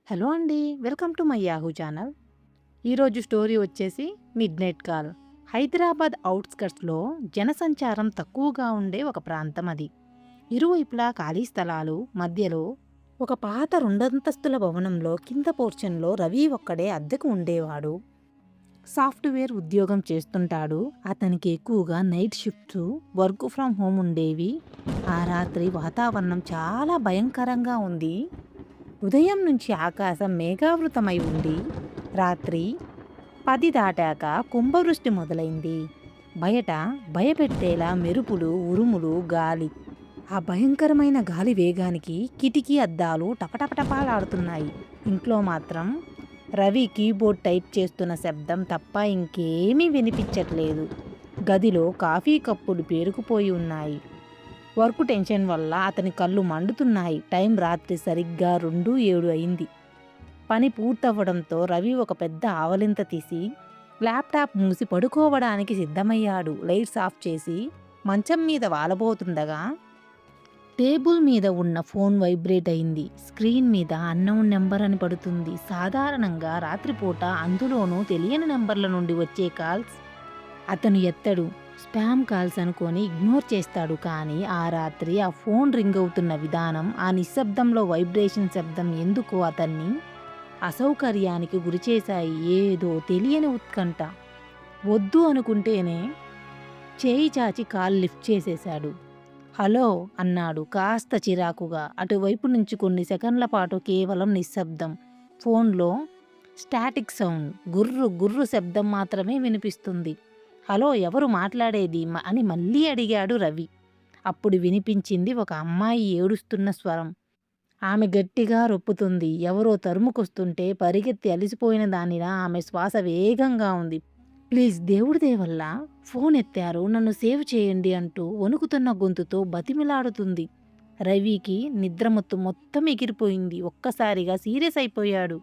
Hello అండి. Welcome to my Yahoo channel. ఈరోజు story వచ్చేసి మిడ్ నైట్ కాల్. హైదరాబాద్ ఔట్స్కట్స్లో జనసంచారం తక్కువగా ఉండే ఒక ప్రాంతం అది. ఇరువైపులా ఖాళీ స్థలాలు, మధ్యలో ఒక పాత రెండంతస్తుల భవనంలో కింద పోర్షన్లో రవి ఒక్కడే అద్దెకు ఉండేవాడు. సాఫ్ట్వేర్ ఉద్యోగం చేస్తుంటాడు. అతనికి ఎక్కువగా night shifts, work from home ఉండేవి. ఆ రాత్రి వాతావరణం చాలా భయంకరంగా ఉంది. ఉదయం నుంచి ఆకాశం మేఘావృతమై ఉండి రాత్రి 10 దాటాక కుంభవృష్టి మొదలైంది. బయట భయపెట్టేలా మెరుపులు, ఉరుములు, గాలి. ఆ భయంకరమైన గాలి వేగానికి కిటికీ అద్దాలు టపటపటపాలాడుతున్నాయి. ఇంట్లో మాత్రం రవి కీబోర్డ్ టైప్ చేస్తున్న శబ్దం తప్ప ఇంకేమీ వినిపించట్లేదు. గదిలో కాఫీ కప్పులు పేరుకుపోయి ఉన్నాయి. వర్క్ టెన్షన్ వల్ల అతని కళ్ళు మండుతున్నాయి. టైం రాత్రి సరిగ్గా 2:07 అయింది. పని పూర్తవ్వడంతో రవి ఒక పెద్ద ఆవలింత తీసి ల్యాప్టాప్ మూసి పడుకోవడానికి సిద్ధమయ్యాడు. లైట్స్ ఆఫ్ చేసి మంచం మీద వాలబోతుండగా టేబుల్ మీద ఉన్న ఫోన్ వైబ్రేట్ అయింది. స్క్రీన్ మీద అన్నౌన్ నెంబర్ అని పడుతుంది. సాధారణంగా రాత్రిపూట అందులోనూ తెలియని నెంబర్ల నుండి వచ్చే కాల్స్ అతను ఎత్తడు. స్పామ్ కాల్స్ అనుకొని ఇగ్నోర్ చేస్తాడు. కానీ ఆ రాత్రి ఆ ఫోన్ రింగ్ అవుతున్న విధానం, ఆ నిశ్శబ్దంలో వైబ్రేషన్ శబ్దం ఎందుకో అతన్ని అసౌకర్యానికి గురిచేశాయి. ఏదో తెలియని ఉత్కంఠ. వద్దు అనుకుంటేనే చేయి చాచి కాల్ లిఫ్ట్ చేసేశాడు. హలో అన్నాడు కాస్త చిరాకుగా. అటువైపు నుంచి కొన్ని సెకండ్ల పాటు కేవలం నిశ్శబ్దం. ఫోన్లో స్టాటిక్ సౌండ్, గుర్రు గుర్రు శబ్దం మాత్రమే వినిపిస్తుంది. హలో, ఎవరు మాట్లాడేది అని మళ్ళీ అడిగాడు రవి. అప్పుడు వినిపించింది ఒక అమ్మాయి ఏడుస్తున్న స్వరం. ఆమె గట్టిగా రొప్పుతుంది. ఎవరో తరుముకొస్తుంటే పరిగెత్తి అలిసిపోయిన దానిలా ఆమె శ్వాస వేగంగా ఉంది. ప్లీజ్, దేవుడి దేవల్ల ఫోన్ ఎత్తారు, నన్ను సేవ్ చేయండి అంటూ వణుకుతున్న గొంతుతో బతిమిలాడుతుంది. రవికి నిద్రమత్తు మొత్తం ఎగిరిపోయింది. ఒక్కసారిగా సీరియస్ అయిపోయాడు.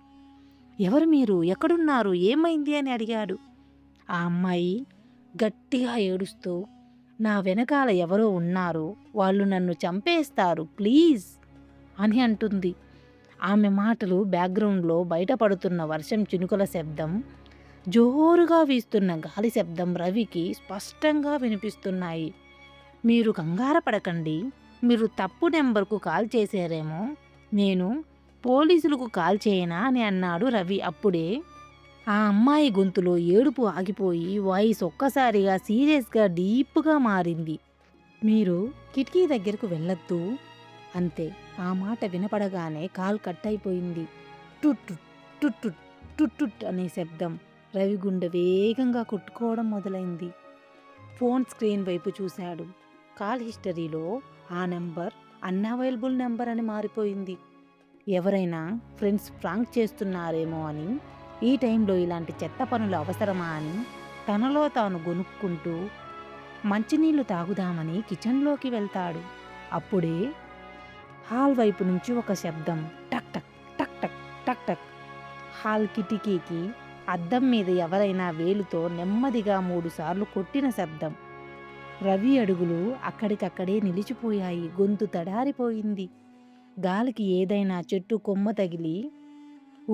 ఎవరు మీరు? ఎక్కడున్నారు? ఏమైంది అని అడిగాడు. ఆ అమ్మాయి గట్టిగా ఏడుస్తూ, నా వెనకాల ఎవరో ఉన్నారు, వాళ్ళు నన్ను చంపేస్తారు, ప్లీజ్ అని అంటుంది. ఆమె మాటలు బ్యాక్గ్రౌండ్లో బయటపడుతున్న వర్షం చినుకుల శబ్దం, జోరుగా వీస్తున్న గాలి శబ్దం రవికి స్పష్టంగా వినిపిస్తున్నాయి. మీరు కంగారు పడకండి, మీరు తప్పు నెంబర్కు కాల్ చేశారేమో, నేను పోలీసులకు కాల్ చేయనా అని అన్నాడు రవి. అప్పుడే ఆ అమ్మాయి గొంతులో ఏడుపు ఆగిపోయి వాయిస్ ఒక్కసారిగా సీరియస్గా డీప్గా మారింది. మీరు కిటికీ దగ్గరకు వెళ్ళొద్దు. అంతే. ఆ మాట వినపడగానే కాల్ కట్ అయిపోయింది. టుట్ టుట్ టుట్ అనే శబ్దం. రవి గుండె వేగంగా కొట్టుకోవడం మొదలైంది. ఫోన్ స్క్రీన్ వైపు చూశాడు. కాల్ హిస్టరీలో ఆ నెంబర్ అన్అవైలబుల్ నెంబర్ అని మారిపోయింది. ఎవరైనా ఫ్రెండ్స్ ప్రాంక్ చేస్తున్నారేమో అని, ఈ టైంలో ఇలాంటి చెత్త పనులు అవసరమా అని తనలో తాను గొనుక్కుంటూ మంచినీళ్లు తాగుదామని కిచెన్లోకి వెళ్తాడు. అప్పుడే హాల్ వైపు నుంచి ఒక శబ్దం. టక్ టక్ టక్ టక్ టక్ టక్. హాల్ కిటికీకి అద్దం మీద ఎవరైనా వేలుతో నెమ్మదిగా 3 సార్లు కొట్టిన శబ్దం. రవి అడుగులు అక్కడికక్కడే నిలిచిపోయాయి. గొంతు తడారిపోయింది. గాలికి ఏదైనా చెట్టు కొమ్మ తగిలి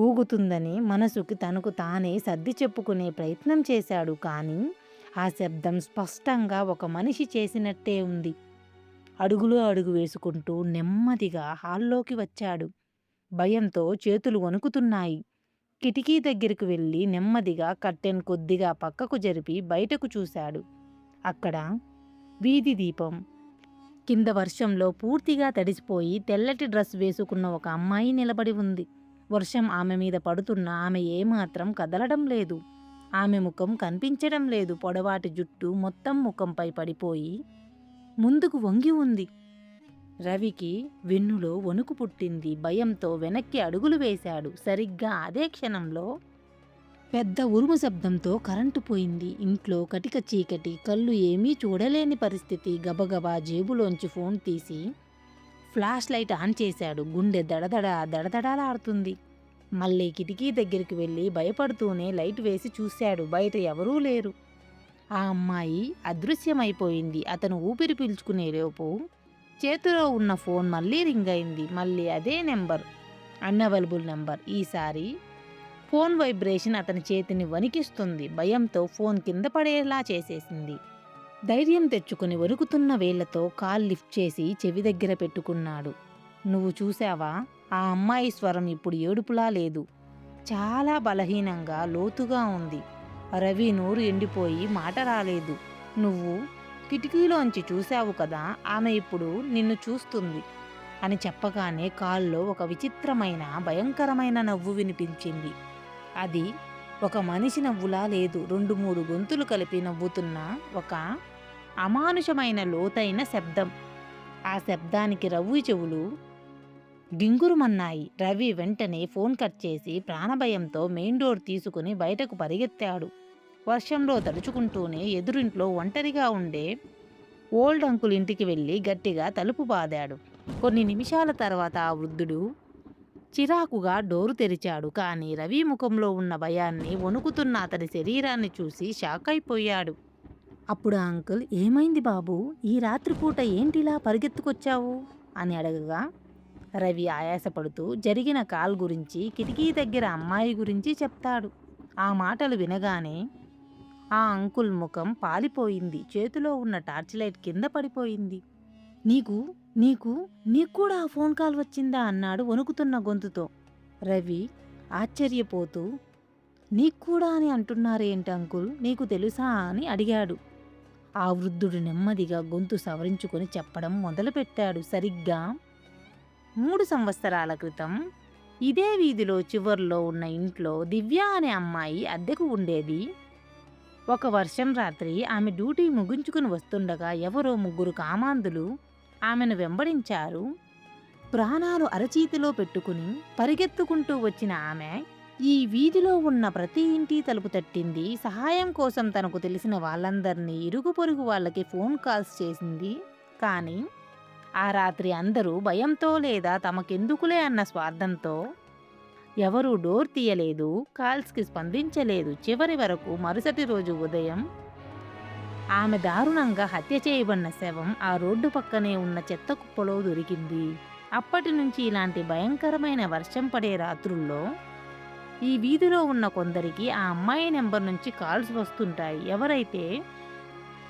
ఊగుతుందని మనసుకి తనకు తానే సర్ది చెప్పుకునే ప్రయత్నం చేశాడు. కానీ ఆ శబ్దం స్పష్టంగా ఒక మనిషి చేసినట్టే ఉంది. అడుగులో అడుగు వేసుకుంటూ నెమ్మదిగా హాల్లోకి వచ్చాడు. భయంతో చేతులు వణుకుతున్నాయి. కిటికీ దగ్గరికి వెళ్ళి నెమ్మదిగా కర్టెన్ కొద్దిగా పక్కకు జరిపి బయటకు చూశాడు. అక్కడ వీధి దీపం కింద వర్షంలో పూర్తిగా తడిసిపోయి తెల్లటి డ్రెస్ వేసుకున్న ఒక అమ్మాయి నిలబడి ఉంది. వర్షం ఆమె మీద పడుతున్నా ఆమె ఏమాత్రం కదలడం లేదు. ఆమె ముఖం కనిపించడం లేదు. పొడవాటి జుట్టు మొత్తం ముఖంపై పడిపోయి ముందుకు వంగి ఉంది. రవికి వెన్నులో వణుకు పుట్టింది. భయంతో వెనక్కి అడుగులు వేశాడు. సరిగ్గా అదే క్షణంలో పెద్ద ఉరుము శబ్దంతో కరెంటు పోయింది. ఇంట్లో కటిక చీకటి. కళ్ళు ఏమీ చూడలేని పరిస్థితి. గబగబా జేబులోంచి ఫోన్ తీసి ఫ్లాష్ లైట్ ఆన్ చేశాడు. గుండె దడదడాలాడుతుంది. మళ్ళీ కిటికీ దగ్గరికి వెళ్ళి భయపడుతూనే లైట్ వేసి చూశాడు. బయట ఎవరూ లేరు. ఆ అమ్మాయి అదృశ్యమైపోయింది. అతను ఊపిరి పీల్చుకునేలోపు చేతిలో ఉన్న ఫోన్ మళ్ళీ రింగ్ అయింది. మళ్ళీ అదే నెంబర్. Unavailable number. ఈసారి ఫోన్ వైబ్రేషన్ అతని చేతిని వణికిస్తుంది. భయంతో ఫోన్ కింద పడేలా చేసేసింది. ధైర్యం తెచ్చుకుని వణుకుతున్న వేళ్లతో కాల్ లిఫ్ట్ చేసి చెవి దగ్గర పెట్టుకున్నాడు. నువ్వు చూశావా? ఆ అమ్మాయి స్వరం ఇప్పుడు ఏడుపులా లేదు. చాలా బలహీనంగా, లోతుగా ఉంది. రవి నోరు ఎండిపోయి మాట రాలేదు. నువ్వు కిటికీలోంచి చూశావు కదా, ఆమె ఇప్పుడు నిన్ను చూస్తుంది అని చెప్పగానే కాల్లో ఒక విచిత్రమైన, భయంకరమైన నవ్వు వినిపించింది. అది ఒక మనిషి నవ్వులా లేదు. 2-3 గొంతులు కలిపి నవ్వుతున్న ఒక అమానుషమైన లోతైన శబ్దం. ఆ శబ్దానికి రవి చెవులు గింగురుమన్నాయి. రవి వెంటనే ఫోన్ కట్ చేసి ప్రాణభయంతో మెయిన్ డోర్ తీసుకుని బయటకు పరిగెత్తాడు. వర్షంలో తడుచుకుంటూనే ఎదురింట్లో ఒంటరిగా ఉండే ఓల్డ్ అంకుల్ ఇంటికి వెళ్ళి గట్టిగా తలుపు బాదాడు. కొన్ని నిమిషాల తర్వాత ఆ వృద్ధుడు చిరాకుగా డోరు తెరిచాడు. కానీ రవి ముఖంలో ఉన్న భయాన్ని, వణుకుతున్న అతని శరీరాన్ని చూసి షాక్ అయిపోయాడు. అప్పుడు ఆ అంకుల్, ఏమైంది బాబు, ఈ రాత్రిపూట ఏంటిలా పరిగెత్తుకొచ్చావు అని అడగగా రవి ఆయాసపడుతూ జరిగిన కాల్ గురించి, కిటికీ దగ్గర అమ్మాయి గురించి చెప్తాడు. ఆ మాటలు వినగానే ఆ అంకుల్ ముఖం పాలిపోయింది. చేతిలో ఉన్న టార్చ్ లైట్ కింద పడిపోయింది. నీకు నీకు నీకు కూడా ఆ ఫోన్ కాల్ వచ్చిందా అన్నాడు వణుకుతున్న గొంతుతో. రవి ఆశ్చర్యపోతూ, నీకు కూడా అని అంటున్నారేంటి అంకుల్, నీకు తెలుసా అని అడిగాడు. ఆ వృద్ధుడు నెమ్మదిగా గొంతు సవరించుకొని చెప్పడం మొదలుపెట్టాడు. సరిగ్గా 3 సంవత్సరాల క్రితం ఇదే వీధిలో చివర్లో ఉన్న ఇంట్లో దివ్య అనే అమ్మాయి అద్దెకు ఉండేది. ఒక వర్షం రాత్రి ఆమె డ్యూటీ ముగించుకుని వస్తుండగా ఎవరో 3 కామాంధులు ఆమెను వెంబడించారు. ప్రాణాలు అరచేతిలో పెట్టుకుని పరిగెత్తుకుంటూ వచ్చిన ఆమె ఈ వీధిలో ఉన్న ప్రతి ఇంటి తలుపు తట్టింది. సహాయం కోసం తనకు తెలిసిన వాళ్ళందరినీ, ఇరుగు పొరుగు వాళ్ళకి ఫోన్ కాల్స్ చేసింది. కానీ ఆ రాత్రి అందరూ భయంతో లేదా తమకెందుకులే అన్న స్వార్థంతో ఎవరూ డోర్ తీయలేదు, కాల్స్కి స్పందించలేదు. చివరి వరకు మరుసటి రోజు ఉదయం ఆమె దారుణంగా హత్య చేయబడిన శవం ఆ రోడ్డు పక్కనే ఉన్న చెత్త కుప్పలో దొరికింది. అప్పటి నుంచి ఇలాంటి భయంకరమైన వర్షం పడే రాత్రుల్లో ఈ వీధిలో ఉన్న కొందరికి ఆ అమ్మాయి నెంబర్ నుంచి కాల్స్ వస్తుంటాయి. ఎవరైతే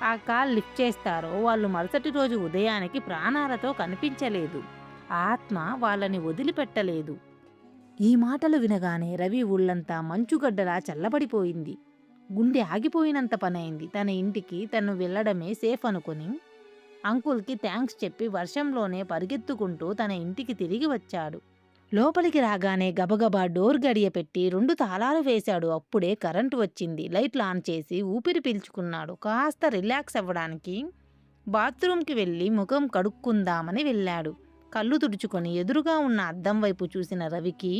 ఆ కాల్ లిఫ్ట్ చేస్తారో వాళ్ళు మరుసటి రోజు ఉదయానికి ప్రాణాలతో కనిపించలేదు. ఆత్మ వాళ్ళని వదిలిపెట్టలేదు. ఈ మాటలు వినగానే రవి ఊళ్ళంతా మంచుగడ్డలా చల్లబడిపోయింది. గుండె ఆగిపోయినంత పనైంది. తన ఇంటికి తను వెళ్ళడమే సేఫ్ అనుకుని అంకుల్కి థ్యాంక్స్ చెప్పి వర్షంలోనే పరిగెత్తుకుంటూ తన ఇంటికి తిరిగి వచ్చాడు. లోపలికి రాగానే గబగబా డోర్ గడియ పెట్టి 2 తాళాలు వేశాడు. అప్పుడే కరెంటు వచ్చింది. లైట్లు ఆన్ చేసి ఊపిరి పీల్చుకున్నాడు. కాస్త రిలాక్స్ అవ్వడానికి బాత్రూంకి వెళ్ళి ముఖం కడుక్కుందామని వెళ్ళాడు. కళ్ళు తుడుచుకొని ఎదురుగా ఉన్న అద్దం వైపు చూసిన రవికి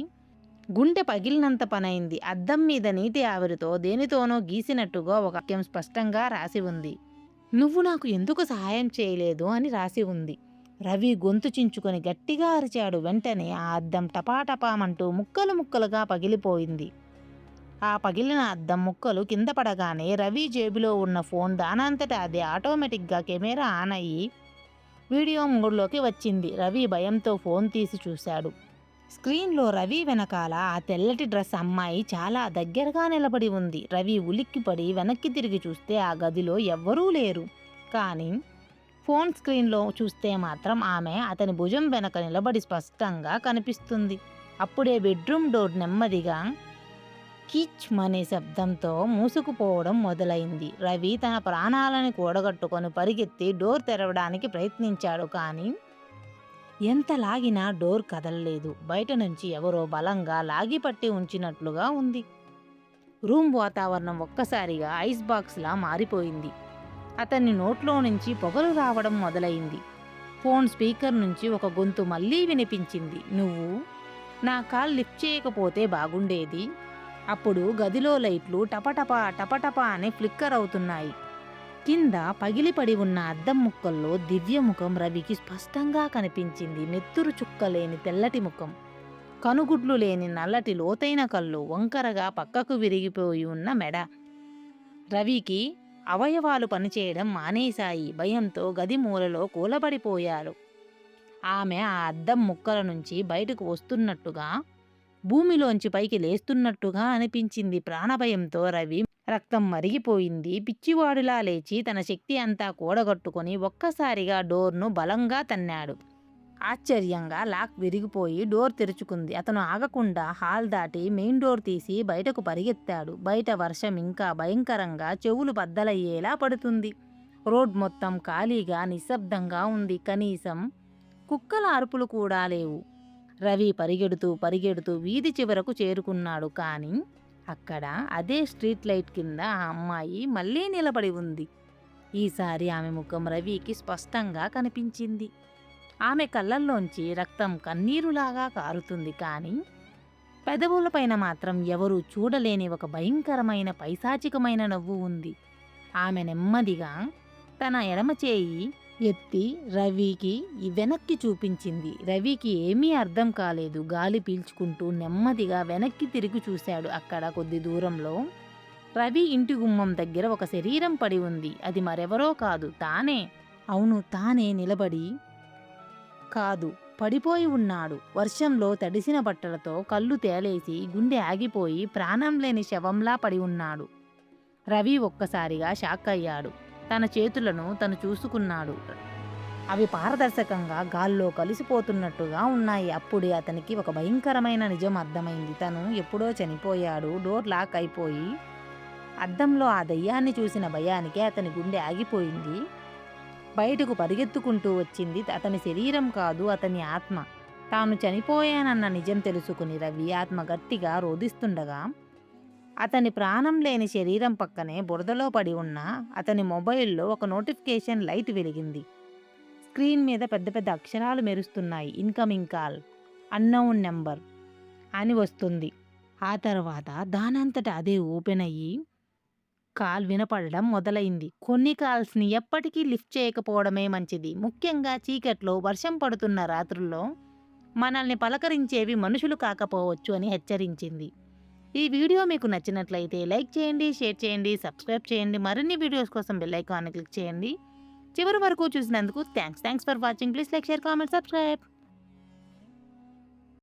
గుండె పగిలినంత పనైంది. అద్దం మీద నీటి ఆవిరితో దేనితోనో గీసినట్టుగా ఒక వాక్యం స్పష్టంగా రాసి ఉంది. నువ్వు నాకు ఎందుకు సహాయం చేయలేదు అని రాసి ఉంది. రవి గొంతు చించుకొని గట్టిగా అరిచాడు. వెంటనే ఆ అద్దం టపాటపామంటూ ముక్కలు ముక్కలుగా పగిలిపోయింది. ఆ పగిలిన అద్దం ముక్కలు కింద పడగానే రవి జేబులో ఉన్న ఫోన్ దానంతట అదే ఆటోమేటిక్గా కెమెరా ఆన్ అయ్యి వీడియో మోడ్లోకి వచ్చింది. రవి భయంతో ఫోన్ తీసి చూశాడు. స్క్రీన్లో రవి వెనకాల ఆ తెల్లటి డ్రెస్ అమ్మాయి చాలా దగ్గరగా నిలబడి ఉంది. రవి ఉలిక్కిపడి వెనక్కి తిరిగి చూస్తే ఆ గదిలో ఎవ్వరూ లేరు. కానీ ఫోన్ స్క్రీన్లో చూస్తే మాత్రం ఆమె అతని భుజం వెనక నిలబడి స్పష్టంగా కనిపిస్తుంది. అప్పుడే బెడ్రూమ్ డోర్ నెమ్మదిగా కీచ్ అనే శబ్దంతో మూసుకుపోవడం మొదలైంది. రవి తన ప్రాణాలను కూడగట్టుకొని పరిగెత్తి డోర్ తెరవడానికి ప్రయత్నించాడు. కానీ ఎంత లాగినా డోర్ కదలలేదు. బయట నుంచి ఎవరో బలంగా లాగిపట్టి ఉంచినట్లుగా ఉంది. రూమ్ వాతావరణం ఒక్కసారిగా ఐస్ బాక్స్లా మారిపోయింది. అతని నోట్లో నుంచి పొగలు రావడం మొదలైంది. ఫోన్ స్పీకర్ నుంచి ఒక గొంతు మళ్ళీ వినిపించింది. నువ్వు నా కాల్ లిఫ్ట్ చేయకపోతే బాగుండేది. అప్పుడు గదిలో లైట్లు టపటపా టపటపా అని ఫ్లిక్కర్ అవుతున్నాయి. కింద పగిలిపడి ఉన్న అద్దం ముక్కల్లో దివ్య ముఖం రవికి స్పష్టంగా కనిపించింది. నెత్తురు చుక్కలేని తెల్లటి ముఖం, కనుగుడ్లు లేని నల్లటి లోతైన కళ్ళు, వంకరగా పక్కకు విరిగిపోయి ఉన్న మెడ. రవికి అవయవాలు పనిచేయడం మానేశాయి. భయంతో గది మూలలో కూలబడిపోయాడు. ఆమె ఆ అద్దం ముక్కల నుంచి బయటకు వస్తున్నట్టుగా, భూమిలోంచి పైకి లేస్తున్నట్టుగా అనిపించింది. ప్రాణభయంతో రవి రక్తం మరిగిపోయింది. పిచ్చివాడిలా లేచి తన శక్తి అంతా కూడగట్టుకొని ఒక్కసారిగా డోర్ను బలంగా తన్నాడు. ఆశ్చర్యంగా లాక్ విరిగిపోయి డోర్ తెరుచుకుంది. అతను ఆగకుండా హాల్ దాటి మెయిన్ డోర్ తీసి బయటకు పరిగెత్తాడు. బయట వర్షం ఇంకా భయంకరంగా చెవులు బద్దలయ్యేలా పడుతుంది. రోడ్ మొత్తం ఖాళీగా నిశ్శబ్దంగా ఉంది. కనీసం కుక్కల అరుపులు కూడా లేవు. రవి పరిగెడుతూ పరిగెడుతూ వీధి చివరకు చేరుకున్నాడు. కానీ అక్కడ అదే స్ట్రీట్ లైట్ కింద ఆ అమ్మాయి మళ్ళీ నిలబడి ఉంది. ఈసారి ఆమె ముఖం రవికి స్పష్టంగా కనిపించింది. ఆమె కళ్ళల్లోంచి రక్తం కన్నీరులాగా కారుతుంది. కానీ పెదవులపైన మాత్రం ఎవరూ చూడలేని ఒక భయంకరమైన పైశాచికమైన నవ్వు ఉంది. ఆమె నెమ్మదిగా తన ఎడమ చేయి ఎత్తి రవికి వెనక్కి చూపించింది. రవికి ఏమీ అర్థం కాలేదు. గాలి పీల్చుకుంటూ నెమ్మదిగా వెనక్కి తిరిగి చూశాడు. అక్కడ కొద్ది దూరంలో రవి ఇంటి గుమ్మం దగ్గర ఒక శరీరం పడి ఉంది. అది మరెవరో కాదు, తానే. అవును, తానే నిలబడి కాదు, పడిపోయి ఉన్నాడు. వర్షంలో తడిసిన బట్టలతో కళ్ళు తేలేసి గుండె ఆగిపోయి ప్రాణం లేని శవంలా పడి ఉన్నాడు. రవి ఒక్కసారిగా షాక్ అయ్యాడు. తన చేతులను తను చూసుకున్నాడు. అవి పారదర్శకంగా గాల్లో కలిసిపోతున్నట్టుగా ఉన్నాయి. అప్పుడే అతనికి ఒక భయంకరమైన నిజం అర్థమైంది. తను ఎప్పుడో చనిపోయాడు. డోర్ లాక్ అయిపోయి అద్దంలో ఆ దయ్యాన్ని చూసిన భయానికి అతని గుండె ఆగిపోయింది. బయటకు పరిగెత్తుకుంటూ వచ్చింది అతని శరీరం కాదు, అతని ఆత్మ. తాను చనిపోయానన్న నిజం తెలుసుకుని రవి ఆత్మ గట్టిగా రోదిస్తుండగా అతని ప్రాణం లేని శరీరం పక్కనే బురదలో పడి ఉన్న అతని మొబైల్లో ఒక నోటిఫికేషన్ లైట్ వెలిగింది. స్క్రీన్ మీద పెద్ద పెద్ద అక్షరాలు మెరుస్తున్నాయి. ఇన్కమింగ్ కాల్, అన్నౌన్ నెంబర్ అని వస్తుంది. ఆ తర్వాత దానంతట అదే ఓపెన్ అయ్యి కాల్ వినపడడం మొదలైంది. కొన్ని కాల్స్ని ఎప్పటికీ లిఫ్ట్ చేయకపోవడమే మంచిది. ముఖ్యంగా చీకట్లో వర్షం పడుతున్న రాత్రుల్లో మనల్ని పలకరించేవి మనుషులు కాకపోవచ్చు అని హెచ్చరించింది. ఈ వీడియో మీకు నచ్చినట్లయితే లైక్ చేయండి, షేర్ చేయండి, సబ్స్క్రైబ్ చేయండి. మరిన్ని వీడియోస్ కోసం బెల్ ఐకాన్ని క్లిక్ చేయండి. చివరి వరకు చూసినందుకు thanks for watching. Please like, share, comment, subscribe.